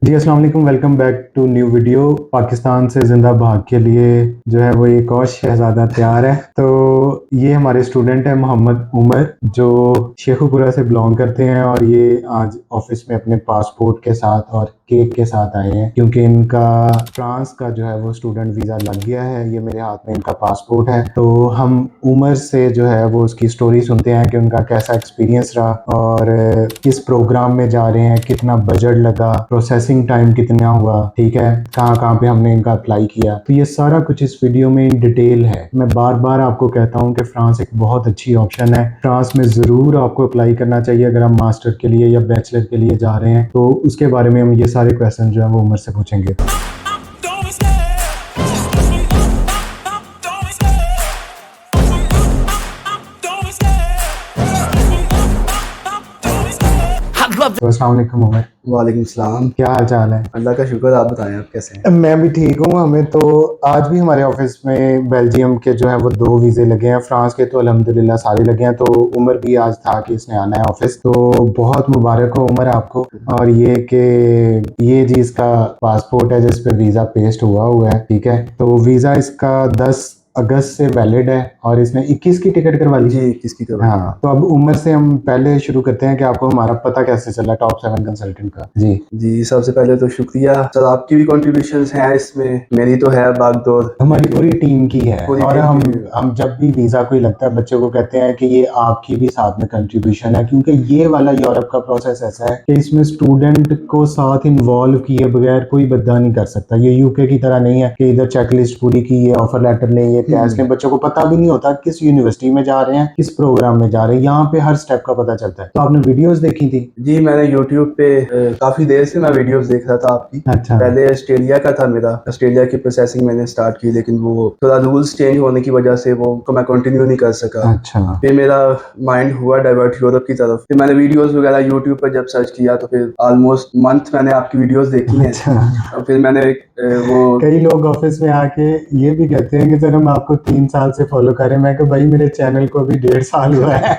जी अस्सलाम वालेकुम, welcome back to new video. Pakistan से जिंदा भाग के लिए जो है वो एक और शहजादा तैयार है। तो ये हमारे स्टूडेंट है मोहम्मद उमर, जो शेखुपुरा से बिलोंग करते हैं और ये आज ऑफिस में अपने पासपोर्ट के साथ और केक के साथ आए हैं, क्योंकि इनका फ्रांस का जो है वो स्टूडेंट वीज़ा लग गया है। ये मेरे हाथ में इनका पासपोर्ट है। तो हम उमर से जो है वो उसकी स्टोरी सुनते हैं कि उनका कैसा एक्सपीरियंस रहा और किस प्रोग्राम में जा रहे हैं, कितना बजट लगा, प्रोसेसिंग टाइम कितना हुआ, ठीक है, कहाँ कहाँ पे हमने इनका अप्लाई किया। तो ये सारा कुछ इस वीडियो में इन डिटेल है। मैं बार बार आपको कहता हूँ कि फ्रांस एक बहुत अच्छी ऑप्शन है। फ्रांस में ज़रूर आपको अप्लाई करना चाहिए अगर हम मास्टर के लिए या बैचलर के लिए जा रहे हैं। तो उसके बारे में हम ये सारे क्वेश्चन जो है वो उमर से पूछेंगे। तो अस्सलाम वालेकुम उमर, वालेकुम सलाम। क्या हाल चाल है? अल्लाह का शुक्र, आप बताएं आप कैसे हैं? मैं भी ठीक हूँ। हमें तो आज भी हमारे ऑफिस में बेल्जियम के जो है वो 2 वीज़े लगे हैं, फ्रांस के तो अल्हम्दुलिल्लाह सारे लगे हैं। तो उमर भी आज था कि इसने आना है ऑफिस। तो बहुत मुबारक हो उमर आपको। और ये कि ये जी इसका पासपोर्ट है जिस पे वीज़ा पेस्ट हुआ है, ठीक है। तो वीज़ा इसका 10 अगस्त से वैलिड है और इसने 21 की टिकट करवा ली। जी, किसकी करवाई? हाँ, तो अब उमर से हम पहले शुरू करते हैं कि आपको हमारा पता कैसे चला टॉप 7 कंसल्टेंट का। जी जी, सबसे पहले तो शुक्रिया सर, आपकी भी कंट्रीब्यूशंस हैं इसमें, मेरी तो है बागडोर। हमारी पूरी टीम की है। पूरी और टीम की। हम जब भी वीज़ा कोई लगता है बच्चों को कहते हैं कि ये आपकी भी साथ में कंट्रीब्यूशन है, क्योंकि ये वाला यूरोप का प्रोसेस ऐसा है कि इसमें स्टूडेंट को साथ इन्वॉल्व किए बगैर कोई बद्दा नहीं कर सकता। ये यूके की तरह नहीं है कि इधर चेकलिस्ट पूरी की, ये ऑफर लेटर लें, ये कैश लें। बच्चों को पता भी नहीं होता किस यूनिवर्सिटी में जा रहे हैं, किस प्रोग्राम में जा रहे हैं। यहाँ पे हर स्टेप का पता चलता है। तो आपने वीडियोस देखी थी? जी, मैंने यूट्यूब पे काफी देर से मैं वीडियोस देख रहा था आपकी। अच्छा। पहले ऑस्ट्रेलिया का था मेरा, ऑस्ट्रेलिया की प्रोसेसिंग मैंने स्टार्ट की, लेकिन वो थोड़ा रूल्स चेंज होने की वजह से वो को मैं कंटिन्यू नहीं कर सका। अच्छा। फिर मेरा माइंड हुआ डाइवर्ट यूरोप की तरफ। फिर मैंने वीडियोस वगैरह यूट्यूब पर जब सर्च किया तो फिर ऑलमोस्ट मंथ मैंने आपकी वीडियोस देखी हैं। अच्छा। और फिर मैंने वो कई लोग ऑफिस में आके ये भी कहते हैं कि सर हम आपको 3 साल से फॉलो कर रहे हैं। मैं कहा भाई मेरे चैनल को भी 1.5 साल हुआ है।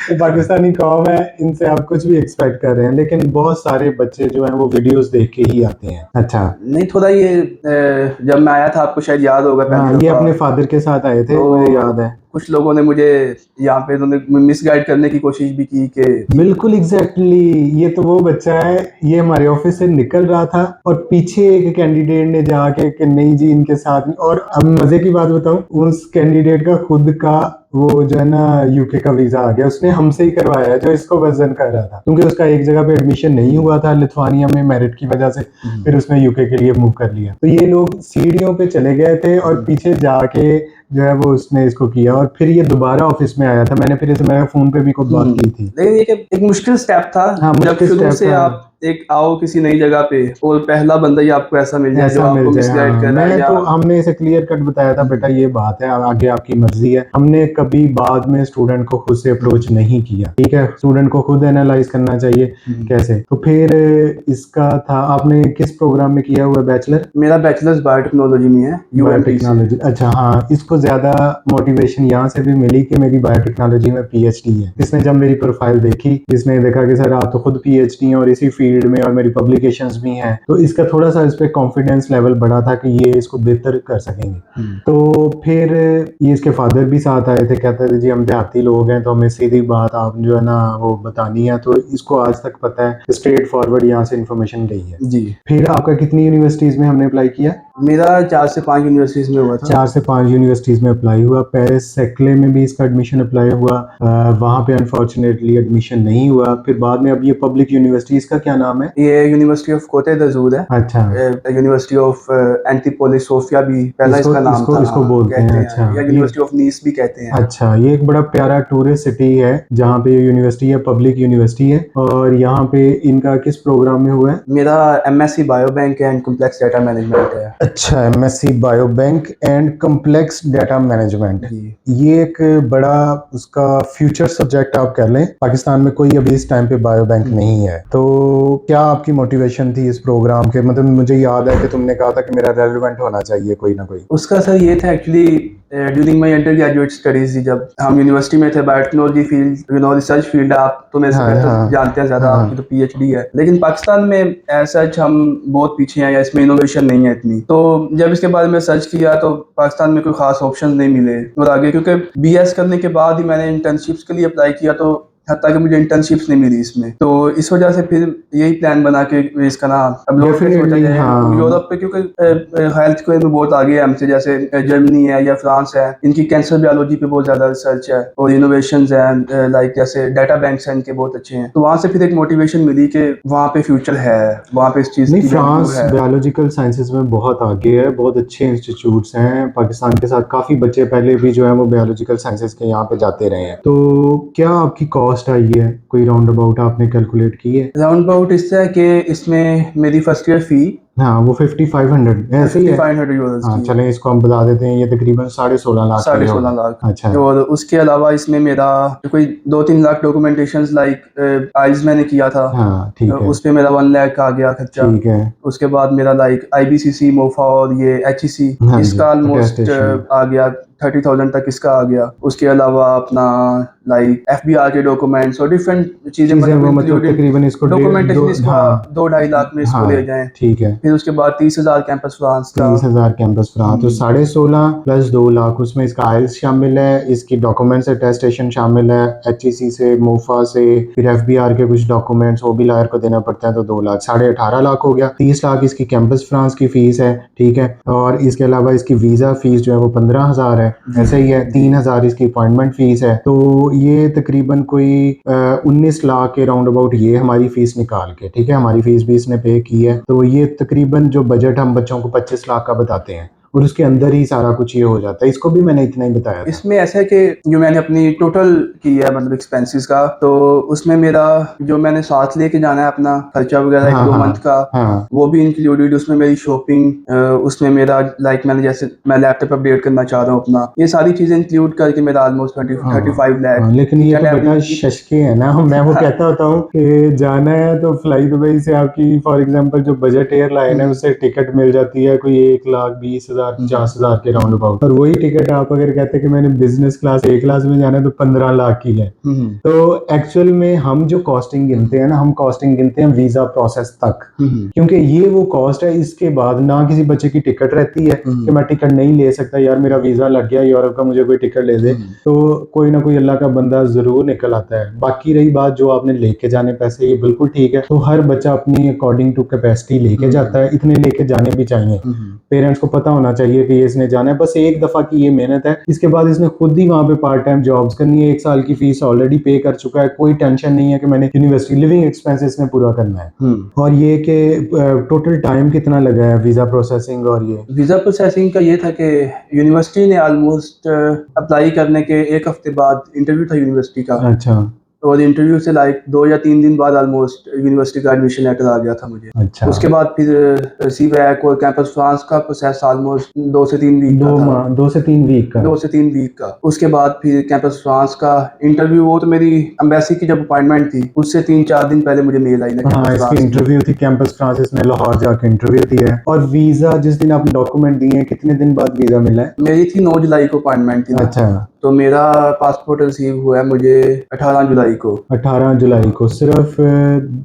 तो पाकिस्तानी कौम है, इनसे आप कुछ भी एक्सपेक्ट कर रहे हैं, लेकिन बहुत सारे बच्चे जो हैं वो वीडियोस देख के ही आते हैं। अच्छा। नहीं, थोड़ा ये जब मैं आया था आपको शायद याद होगा हाँ, पहली ये दफा, अपने फादर के साथ आए थे, तो मुझे याद है। कुछ लोगों ने मुझे यहाँ पे उन्होंने मिसगाइड करने की कोशिश भी की कि बिल्कुल एग्जैक्टली ये तो वो बच्चा है। ये हमारे ऑफिस से निकल रहा था और पीछे एक कैंडिडेट ने जाके कि नहीं जी इनके साथ नहीं। और अब मजे की बात बताऊं, उस कैंडिडेट का खुद का वो जो है ना यूके का वीजा आ गया, उसने हमसे ही करवाया है जो इसको वजन कर रहा था, क्योंकि उसका एक जगह पे एडमिशन नहीं हुआ था लिथुआनिया में मेरिट की वजह से। फिर उसने यूके के लिए मूव कर लिया। तो ये लोग सीढ़ियों पे चले गए थे और पीछे जाके जो है वो उसने इसको किया और फिर ये दोबारा ऑफिस में आया था। मैंने फिर इसे मेरे फोन पे भी कोई बात की थी। लेकिन ये एक मुश्किल स्टेप था। हाँ, जब मुश्किल शुरू स्टेप से था। आप एक आओ किसी नई जगह पे और पहला बंदा ही आपको ऐसा मिल जाए जो ऐसा मिल आपको जाए, मिसगाइड हाँ। कर रहा है मैं या तो हमने इसे क्लियर कट बताया था, बेटा ये बात है, आगे आपकी मर्जी है। हमने कभी बाद में स्टूडेंट को खुद से अप्रोच नहीं किया, ठीक है। स्टूडेंट को खुद एनालाइज करना चाहिए कैसे। तो फिर इसका था, आपने किस प्रोग्राम में किया हुआ बैचलर? मेरा बैचलर्स बायोटेक्नोलॉजी में है, यूएमटी से। बायोटेक्नोलॉजी, अच्छा। हाँ, इसको ज्यादा मोटिवेशन यहाँ से भी मिली कि मेरी बायोटेक्नोलॉजी में पीएचडी है। इसने जब मेरी प्रोफाइल देखी, इसने देखा कि सर आप तो खुद पीएचडी हैं और इसी फील्ड में और मेरी पब्लिकेशंस भी हैं, तो इसका थोड़ा सा इस पे कॉन्फिडेंस लेवल बढ़ा था कि ये इसको बेहतर कर सकेंगे। तो फिर ये इसके फादर भी साथ आए थे, कहते थे जी हम देहाती लोग हैं तो हमें सीधी बात आप जो है ना वो बतानी है। तो इसको आज तक पता है, स्ट्रेट फॉरवर्ड यहाँ से इन्फॉर्मेशन गई है। जी, फिर आपका कितनी यूनिवर्सिटीज में हमने अप्लाई किया? मेरा 4 से 5 यूनिवर्सिटीज में हुआ था। 4 से 5 यूनिवर्सिटीज में अप्लाई हुआ। पेरिस सेक्ले में भी इसका एडमिशन अप्लाई हुआ, वहाँ पे अनफॉर्चुनेटली एडमिशन नहीं हुआ। फिर बाद में अब ये पब्लिक यूनिवर्सिटीज का क्या नाम है? ये यूनिवर्सिटी ऑफ कोटे दजूर है। अच्छा। यूनिवर्सिटी ऑफ एंटीपोलिस सोफिया भी पहला इसको इसका नाम इसको था। इसको हाँ, बोलते कहते हैं। हैं, अच्छा, या ये यूनिवर्सिटी ऑफ नीस भी कहते हैं। अच्छा, ये एक बड़ा प्यारा टूरिस्ट सिटी है जहाँ पे ये यूनिवर्सिटी है, पब्लिक यूनिवर्सिटी है। और यहाँ पे इनका किस प्रोग्राम में हुआ है? मेरा MSc biobank and complex data management है। अच्छा, MSc biobank and complex data management. जी, ये एक बड़ा उसका फ्यूचर सब्जेक्ट आप कह लें। पाकिस्तान में कोई अभी इस टाइम पे बायोबैंक नहीं है। तो क्या आपकी मोटिवेशन थी इस प्रोग्राम के? मतलब मुझे याद है कि तुमने कहा था कि मेरा रेलेवेंट होना चाहिए कोई ना कोई। उसका सर ये था actually, during my under graduate studies, जब हम यूनिवर्सिटी में थे, बायोटेक्नोलॉजी फील्ड रिसर्च फील्ड, आप तो मेरे से हाँ बेहतर हाँ जानते हैं ज़्यादा, हाँ आपकी तो पीएचडी है। लेकिन पाकिस्तान में एज सच हम बहुत पीछे हैं, या इसमें इनोवेशन नहीं है इतनी। तो जब इसके बारे में सर्च किया तो पाकिस्तान में कोई खास ऑप्शन नहीं मिले और आगे, क्योंकि बीएस करने के बाद ही मैंने इंटर्नशिप्स के लिए अप्लाई किया, तो हत्ता कि मुझे इंटर्नशिप्स नहीं मिली इसमें। तो इस वजह से फिर यही प्लान बना के इसका ना अब्रॉड का सोचा डेफिनेटली जाए, हाँ। यूरोप पे, क्योंकि हेल्थ केयर में बहुत आगे है हमसे, जैसे जर्मनी है या फ्रांस है, इनकी कैंसर बायोलॉजी पे बहुत ज्यादा रिसर्च है और इनोवेशंस हैं, लाइक जैसे डाटा बैंक्स हैं इनके बहुत अच्छे हैं। तो वहां से फिर एक मोटिवेशन मिली कि वहां पे फ्यूचर है, वहां पे इस चीज नहीं, की वैल्यू फ्रांस है। बायोलॉजिकल साइंसेज में बहुत आगे है, बहुत अच्छे इंस्टीट्यूट्स हैं। पाकिस्तान के साथ काफ़ी बच्चे पहले भी जो है वो बायोलॉजिकल साइंसेज के यहाँ पे जाते रहे हैं। तो क्या आपकी कॉस्ट आई है, कोई राउंड अबाउट आपने कैलकुलेट की है? राउंड अबाउट इससे है कि इसमें मेरी फर्स्ट ईयर फी हाँ, वो 5500 ऐसे ही है। 5500 हाँ की है, चलें, इसको हम बता देते हैं, ये तकरीबन 16.5 लाख के साढ़े लिए सोलह होगा। लाख अच्छा। और उसके अलावा इसमें मेरा कोई 2-3 लाख डॉक्यूमेंटेशन, लाइक आइज मैंने किया था, हाँ ठीक है। उस पे मेरा 1 लाख आ गया खर्चा। ठीक है। उसके बाद मेरा लाइक आईबीसीसी, मोफा और ये एचईसी, हाँ जी, इसका ऑलमोस्ट अटेस्टेशन। आ गया 30,000 तक इसका आ गया। उसके अलावा अपना लाइक एफबीआर के डॉक्यूमेंट्स और डिफरेंट चीजें, चीज़ें मतलब वो मतलब इंक्लूडिंग तकरीबन इसको डेढ़ दो, डॉक्यूमेंटेशन, इसको हाँ 2-2.5 लाख में इसको ले हाँ जाएं। ठीक है। फिर उसके बाद 30,000 कैंपस फ्रांस का। 30,000 कैंपस फ्रांस, तो 16.5 प्लस 2 लाख, उसमें इसका आइल्स शामिल है, इसकी डॉक्यूमेंट्स अटेस्टेशन शामिल है, एचईसी से, मोफा से, फिर एफबीआर के कुछ डॉक्यूमेंट्स वो भी लायर को देना पड़ता है, तो 2 लाख, 18.5 लाख हो गया। 30 लाख इसकी कैंपस फ्रांस की फीस है, ठीक है। और इसके अलावा इसकी वीज़ा फीस जो है वो 15,000 है, ऐसे ही है। 3,000 इसकी अपॉइंटमेंट फीस है। तो ये तकरीबन कोई 19 लाख के राउंड अबाउट ये हमारी फीस निकाल के, ठीक है, हमारी फीस भी इसने पे की है। तो ये तकरीबन जो बजट हम बच्चों को 25 लाख का बताते हैं, और उसके अंदर ही सारा कुछ ये हो जाता है। इसको भी मैंने इतना ही बताया था। इसमें ऐसा है कि जो मैंने अपनी टोटल की है, मतलब एक्सपेंसेस का, तो उसमें मेरा जो मैंने साथ लेके जाना है अपना खर्चा वगैरह हाँ 1-2 मंथ हाँ का, हाँ। वो भी इंक्लूडेड। उसमें मेरी शॉपिंग, उसमें मेरा लाइक मैंने जैसे मैं लैपटॉप अपडेट करना चाह रहा हूँ अपना, ये सारी चीजें इंक्लूड करके मेरा ऑलमोस्ट 35 लाख, लेकिन ईच ये एंड तो बेटा एवरी। शशके है ना। मैं वो कहता होता हूँ कि जाना है तो फ्लाई दुबई से आपकी फॉर एग्जांपल जो बजट एयरलाइन है उससे टिकट मिल जाती है कोई 1,20,000 50,000 के राउंड अबाउट, और वही टिकट आप अगर कहते हैं कि मैंने बिजनेस क्लास ए क्लास में जाना है तो 15 लाख की है। तो एक्चुअल में हम जो कॉस्टिंग गिनते हैं ना, हम कॉस्टिंग गिनते हैं वीजा प्रोसेस तक, क्योंकि ये वो कॉस्ट है। इसके बाद ना किसी बच्चे की टिकट रहती है कि मैं टिकट नहीं ले सकता यार, मेरा वीजा लग गया यूरोप का, मुझे कोई टिकट ले दे, तो कोई ना कोई अल्लाह का बंदा जरूर निकल आता है। बाकी रही बात जो आपने लेके जाने पैसे, ये बिल्कुल ठीक है। तो हर बच्चा अपनी अकॉर्डिंग टू कैपेसिटी लेके जाता है, इतने लेके जाने भी चाहिए। पेरेंट्स को पता होना चाहिए कि ये इसने जाना है, बस एक दफा की ये मेहनत है। इसके बाद इसने खुद ही वहां पे पार्ट टाइम जॉब्स करनी है। 1 साल की फीस ऑलरेडी पे कर चुका है, कोई टेंशन नहीं है कि मैंने यूनिवर्सिटी लिविंग एक्सपेंसेस में पूरा करना है। और ये कि टोटल टाइम कितना लगा है वीजा प्रोसेसिंग? और ये वीजा प्रोसेसिंग का ये था कि यूनिवर्सिटी ने ऑलमोस्ट अप्लाई करने के 1 हफ्ते बाद इंटरव्यू था यूनिवर्सिटी का, अच्छा और इंटरव्यू से लाइक 2 या 3 दिन बाद ऑलमोस्ट यूनिवर्सिटी का एडमिशन लेटर आ गया था मुझे। अच्छा। उसके बाद फिर सीवैक और कैंपस फ्रांस का प्रोसेस ऑलमोस्ट 2 से 3 वीक का था। 2 से 3 वीक का। 2 से 3 वीक का। उसके बाद फिर कैंपस फ्रांस का इंटरव्यू, वो तो मेरी एम्बेसी की जब अपॉइंटमेंट थी उससे 3-4 दिन पहले मुझे मेल आई ना हाँ, कैंपस इसकी फ्रांस की। इंटरव्यू थी कैंपस फ्रांसिस में, लाहौर जाके इंटरव्यू दिया है। और वीजा जिस दिन आपने डॉक्यूमेंट दिए हैं, कितने दिन बाद वीजा मिला है? मेरी थी 9 जुलाई को अपॉइंटमेंट थी ना, अच्छा। तो मेरा पासपोर्ट रिसीव हुआ है मुझे 18 जुलाई को। 18 जुलाई को। सिर्फ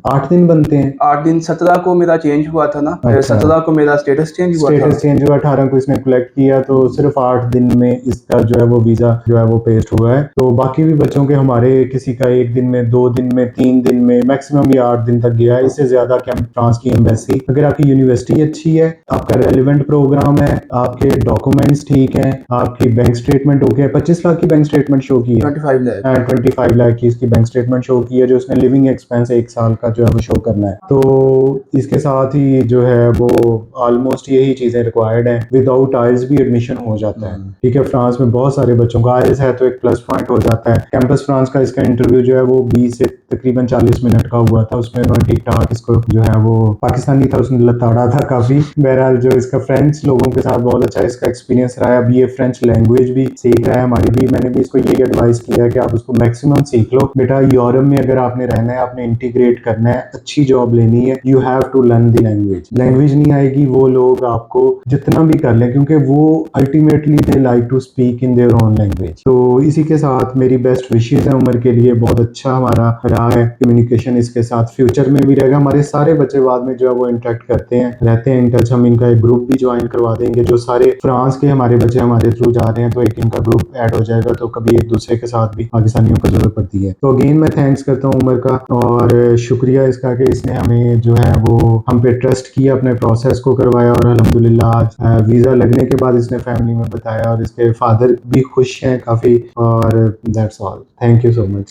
8 दिन बनते हैं? 8 दिन, 17 को मेरा चेंज हुआ था ना, अच्छा। 17 को मेरा स्टेटस चेंज हुआ था। स्टेटस चेंज हुआ, 18 को इसने कलेक्ट किया, तो सिर्फ 8 दिन में इसका जो है वो वीजा जो है वो पेस्ट हुआ है। तो बाकी भी बच्चों के, हमारे किसी का 1 दिन में, 2 दिन में, 3 दिन में, मैक्सिमम ये 8 दिन तक गया है। इससे ज्यादा फ्रांस की एम्बेसी, अगर आपकी यूनिवर्सिटी अच्छी है, आपका रेलिवेंट प्रोग्राम है, आपके डॉक्यूमेंट्स ठीक है, आपकी बैंक स्टेटमेंट ओके है। 25 लाख की बैंक स्टेटमेंट शो की है। 25 लाख। 25 लाख की इसकी बैंक स्टेटमेंट शो की है, जो उसने लिविंग एक्सपेंस 1 साल का जो है वो शो करना है। तो इसके साथ ही जो है वो ऑलमोस्ट यही चीजें रिक्वायर्ड हैं। विदाउट आइल्स भी एडमिशन हो जाता है, ठीक है। फ्रांस में बहुत सारे बच्चों का आइल्स है तो एक प्लस पॉइंट हो जाता है। कैंपस फ्रांस का इसका इंटरव्यू जो है वो 20 से तकरीबन 40 मिनट का हुआ था। उसमें उन्होंने ठीक ठाक इसको जो है वो, पाकिस्तानी था, उसने लताड़ा था काफी। बहरहाल जो इसका फ्रेंच लोगों के साथ बहुत अच्छा इसका एक्सपीरियंस रहा है। अभी ये फ्रेंच लैंग्वेज भी सीख रहा है, हमारी भी। मैंने भी इसको यही एडवाइस किया है कि आप उसको मैक्सिमम सीख लो। बेटा यूरोप में अगर आपने रहना है, आपने इंटीग्रेट करना है, अच्छी जॉब लेनी है, you have to learn the language. Language नहीं आएगी, वो लोग आपको जितना भी कर लें, क्योंकि वो ultimately they like to speak in their own language. तो इसी के साथ मेरी बेस्ट विशेज है उमर के लिए। बहुत अच्छा हमारा रहा है कम्युनिकेशन, इसके साथ फ्यूचर में भी रहेगा। हमारे सारे बच्चे बाद में जो है वो इंटरेक्ट करते हैं, रहते हैं इन टच। हम इनका एक ग्रुप भी ज्वाइन करवा देंगे, जो सारे फ्रांस के हमारे बच्चे हमारे थ्रू जा रहे हैं, तो एक इनका ग्रुप ऐड हो जाएगा, तो कभी एक दूसरे के साथ भी पाकिस्तानियों को जरूरत पड़ती है। तो अगेन मैं थैंक्स करता हूँ उमर का, और शुक्रिया इसका कि इसने हमें जो है वो हम पे ट्रस्ट किया, अपने प्रोसेस को करवाया, और अल्हम्दुलिल्लाह आज वीज़ा लगने के बाद इसने फैमिली में बताया, और इसके फादर भी खुश हैं काफ़ी। और that's all, thank you so much.